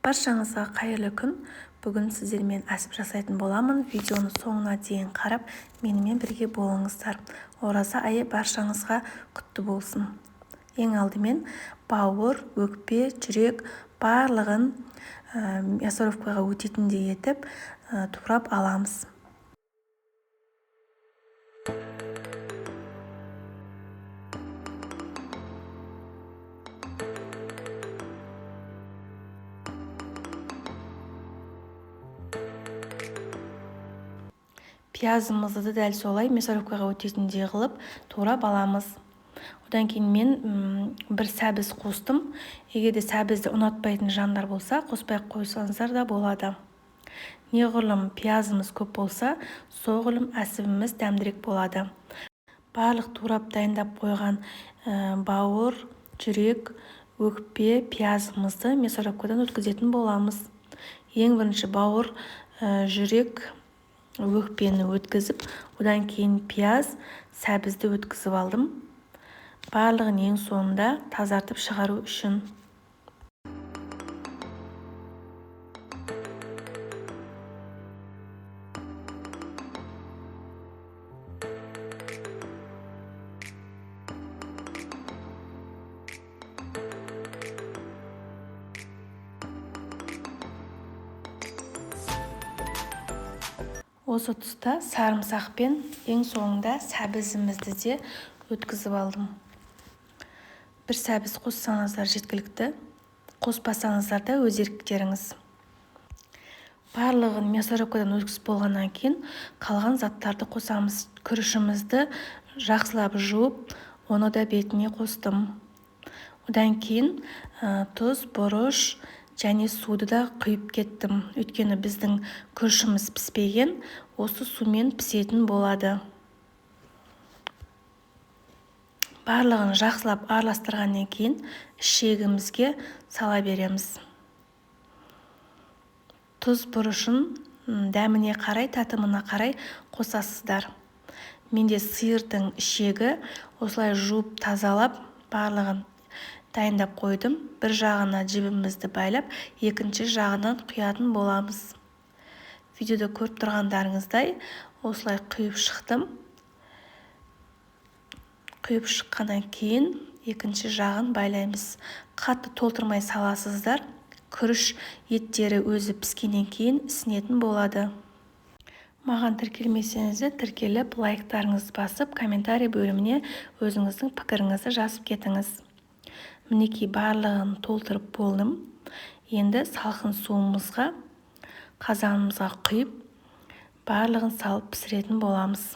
Баршаңызға қайырлы күн. Бүгін сіздермен әсіп жасайтын боламын. Видеоны соңына дейін қарап, менімен бірге болыңыздар. Ораза айы баршаңызға құтты болсын. Ең алдымен бауыр, өкпе, жүрек барлығын мясорубкаға өтетіндей етіп турап аламыз. Пиязымызды да дәл солай мясорубкаға өтетіндей қылып турап аламыз. Одан кейін мен бір сәбіз қостым. Егер де сәбізді ұнатпайтын жандар болса, қоспай қойсаңыздар да болады. Неғұрлым пиязымыз көп болса, соғұрлым әсібіміз дәмдірек болады. Барлық турап дайындап қойған бауыр, жүрек, өкпе, пиязымызды мясорубкадан өткізетін боламыз. Ең бірінші бауыр, жүрек, өкпені өткізіп, одан кейін пияз, сәбізді өткізіп алдым. Барлығын ең соңында тазартып шығару үшін. Осы тұста сарымсақпен ең соңында сәбізімізді де өткізіп алдым. Бір сәбіз қоссаңыздар жеткілікті, қоспасаңыздар да өз еріктеріңіз. Барлығын мясорубкадан өткізіп болғаннан кейін қалған заттарды қосамыз. Күрішімізді жақсылап жуып, оны да бетіне қостым. Одан кейін тұз, бұрыш және суды да құйып кеттім. Өйткені біздің күрішіміз піспеген, осы сумен пісетін болады. Барлығын жақсылап араластырғаннан кейін ішегімізге сала береміз. Тұз, бұрышын дәміне қарай, татымына қарай қосасыздар. Менде сиырдың ішегі осылай жуып тазалап, барлығын дайындап қойдым. Бір жағына жібімізді байлап, екінші жағынан құятын боламыз. Видеода көріп тұрғандарыңыздай осылай құйып шықтым. Құйып шыққаннан кейін екінші жағын байлаймыз. Қатты толтырмай саласыздар. Күріш еттері өзі піскеннен кейін ісінетін болады. Маған тіркелмесеңіздер, тіркеліп, лайктарыңызды басып, комментарий бөліміне өзіңіздің пікіріңізді жазып кетіңіз. Мінекей барлығын толтырып болдым. Енді салқын суымызға, қазанымызға құйып, барлығын салып пісіретін боламыз.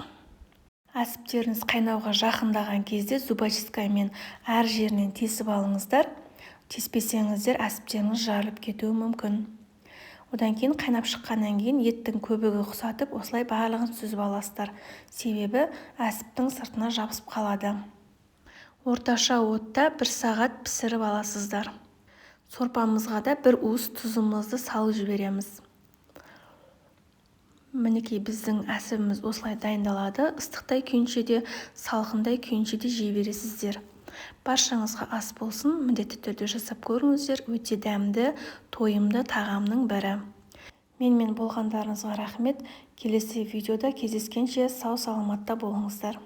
Әсіптеріңіз қайнауға жақындаған кезде зубочисткамен әр жерінен тесіп алыңыздар. Теспесеңіздер, әсіптеріңіз жарылып кетуі мүмкін. Одан кейін қайнап шыққаннан кейін еттің көбігі құсатып, осылай барлығын сүзіп аласыздар. Себебі әсіптің сыртына жабысып қалады. Орташа отта 1 сағат пісіріп аласыздар. Сорпамызға да бір уыс тұзымызды салып жібереміз. Мінекей біздің әсібіміз осылай дайындалады. Ыстықтай күйінше де, салқындай күйінше де жей бересіздер. Баршаңызға ас болсын, міндетті түрде жасап көріңіздер. Өте дәмді, тойымды тағамның бірі. Менімен болғандарыңызға рахмет. Келесі видеода кездескенше сау саламатта болыңыздар.